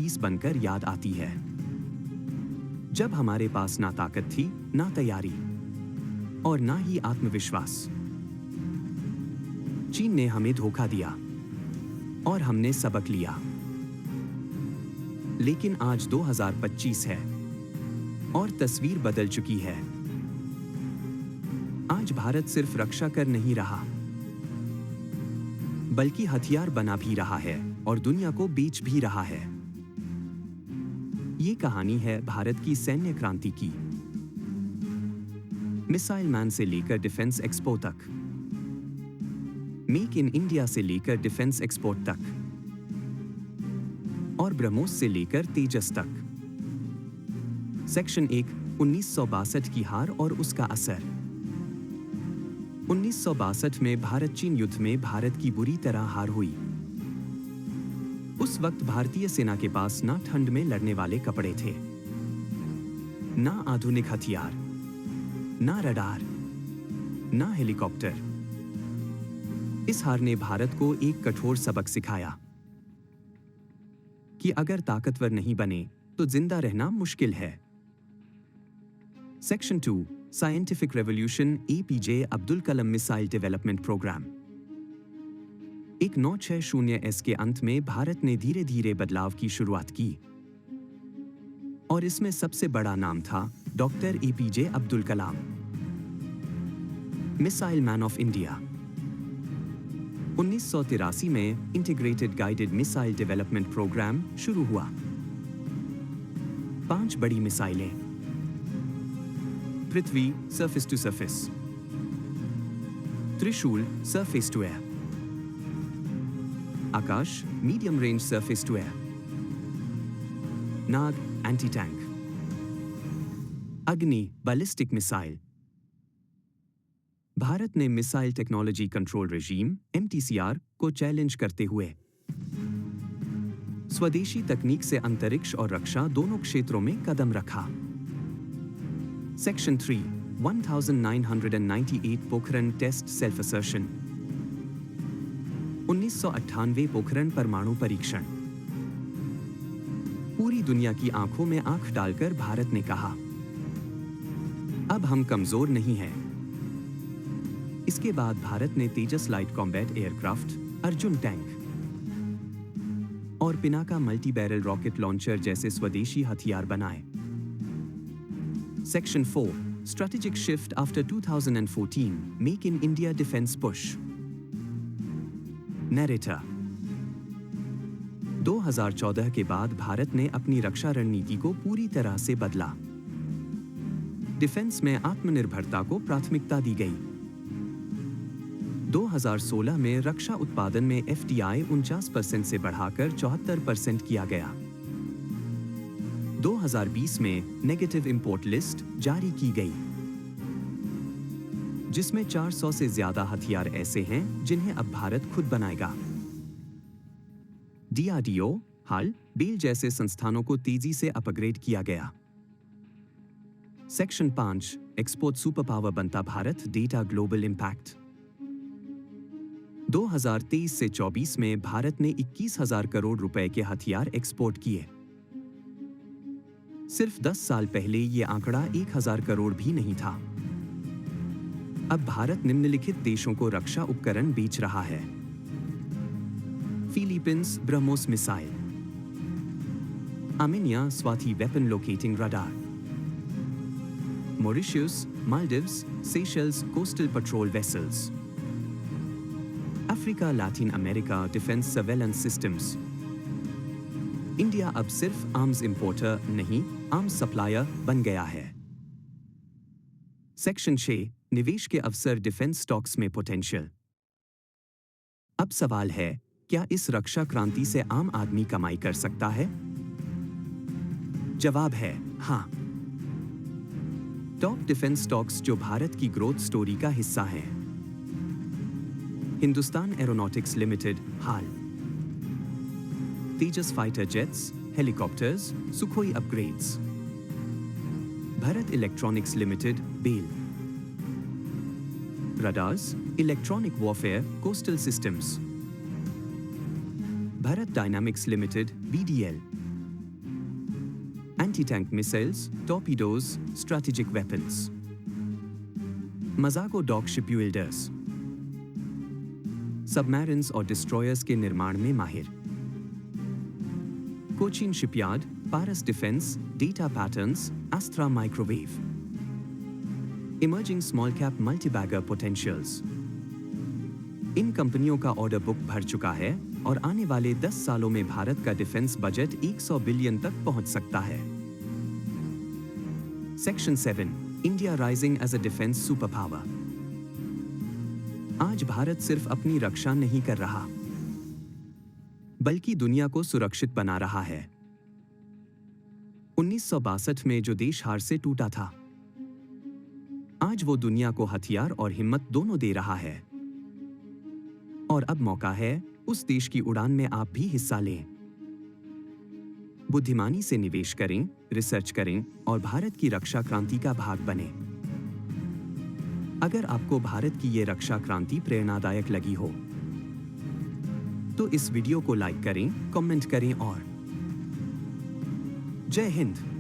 2025 बनकर याद आती है, जब हमारे पास ना ताकत थी, ना तैयारी और ना ही आत्मविश्वास। चीन ने हमें धोखा दिया और हमने सबक लिया। लेकिन आज 2025 है और तस्वीर बदल चुकी है। आज भारत सिर्फ रक्षा कर नहीं रहा, बल्कि हथियार बना भी रहा है और दुनिया को बेच भी रहा है। ये कहानी है भारत की सैन्य क्रांति की, मिसाइल मैन से लेकर डिफेंस एक्सपो तक, मेक इन इंडिया से लेकर डिफेंस एक्सपोर्ट तक और ब्रह्मोस से लेकर तेजस तक। सेक्शन 1, 1962 की हार और उसका असर। 1962 में भारत चीन युद्ध में भारत की बुरी तरह हार हुई। उस वक्त भारतीय सेना के पास ना ठंड में लड़ने वाले कपड़े थे, ना आधुनिक हथियार, ना रडार, ना हेलीकॉप्टर। इस हार ने भारत को एक कठोर सबक सिखाया कि अगर ताकतवर नहीं बने तो जिंदा रहना मुश्किल है। Section 2, scientific revolution, APJ Abdul Kalam missile development programme. एक 960S के अंत में भारत ने धीरे धीरे बदलाव की शुरुआत की और इसमें सबसे बड़ा नाम था doctor APJ Abdul Kalam, missile man of India. 1983 में integrated guided missile development programme शुरू हुआ। 5 बड़ी मिसाइलें, Prithvi surface to surface, Trishul surface to air, Akash medium range surface to air, Nag anti tank, Agni ballistic missile. Bharat ने missile technology control regime (MTCR) को challenge करते हुए स्वदेशी तकनीक से अंतरिक्ष और रक्षा दोनों क्षेत्रों में कदम रखा। Section 3, 1998 Pokhran test self assertion. 1998 Pokhran परमाणु परीक्षण। पूरी दुनिया की आंखों में आंख डालकर भारत ने कहा, अब हम कमजोर नहीं हैं। इसके बाद भारत ने Tejas light combat aircraft, Arjun tank और Pinaka multi barrel rocket launcher जैसे स्वदेशी हथियार बनाए। Section 4, strategic shift after 2014, make in India defence push. Narrator. 2014 के बाद भारत ने अपनी रक्षा रणनीति को पूरी तरह से बदला। डिफेंस में आत्मनिर्भरता को प्राथमिकता दी गई। 2016 में रक्षा उत्पादन में FDI 49% से बढ़ाकर 74% किया गया। 2020 में नेगेटिव इंपोर्ट लिस्ट जारी की गई, जिसमें 400 से ज्यादा हथियार ऐसे हैं जिन्हें अब भारत खुद बनाएगा। DRDO, हाल, बेल जैसे संस्थानों को तेजी से अपग्रेड किया गया। सेक्शन 5, एक्सपोर्ट सुपर पावर बनता भारत, डेटा ग्लोबल इंपैक्ट। 2023 से 24 में भारत ने 21,000 करोड़ रुपए के हथियार एक्सपोर्ट किए। सिर्फ 10 साल पहले ये आंकड़ा 1,000 करोड़ भी नहीं था। अब भारत निम्नलिखित देशों को रक्षा उपकरण बेच रहा है: Philippines BrahMos missile, Armenia Swati weapon locating radar, Mauritius, Maldives, Seychelles coastal patrol vessels, Africa Latin America defence surveillance systems. India अब सिर्फ आर्म्स इंपोर्टर नहीं, आर्म्स सप्लायर बन गया है। सेक्शन 6, निवेश के अवसर डिफेंस स्टॉक्स में पोटेंशियल। अब सवाल है, क्या इस रक्षा क्रांति से आम आदमी कमाई कर सकता है? जवाब है हाँ। टॉप डिफेंस स्टॉक्स जो भारत की ग्रोथ स्टोरी का हिस्सा हैं: Hindustan aeronautics limited, HAL, Tejas fighter jets, helicopters, Sukhoi upgrades, Bharat electronics limited, BEL, radars, electronic warfare, coastal systems, Bharat dynamics limited, BDL, anti-tank missiles, torpedoes, strategic weapons. Mazago Dock Shipbuilders, submarines और destroyers के निर्माण में माहिर। Cochin shipyard, Paras defence, data patterns, Astra microwave. Emerging small cap multibagger potentials. इन कंपनियों का order book भर चुका है और आने वाले 10 सालों में भारत का डिफेंस बजट 100 बिलियन तक पहुंच सकता है। Section 7, India rising as a defence super power. आज भारत सिर्फ अपनी रक्षा नहीं कर रहा, बल्कि दुनिया को सुरक्षित बना रहा है। 1962 में जो देश हार से टूटा था, आज वो दुनिया को हथियार और हिम्मत दोनों दे रहा है। और अब मौका है उस देश की उड़ान में आप भी हिस्सा लें। बुद्धिमानी से निवेश करें, रिसर्च करें और भारत की रक्षा क्रांति का भाग बने। अगर आपको भारत की ये रक्षा क्रांति प्रेरणादायक लगी हो, तो इस वीडियो को लाइक करें, कमेंट करें और जय हिंद।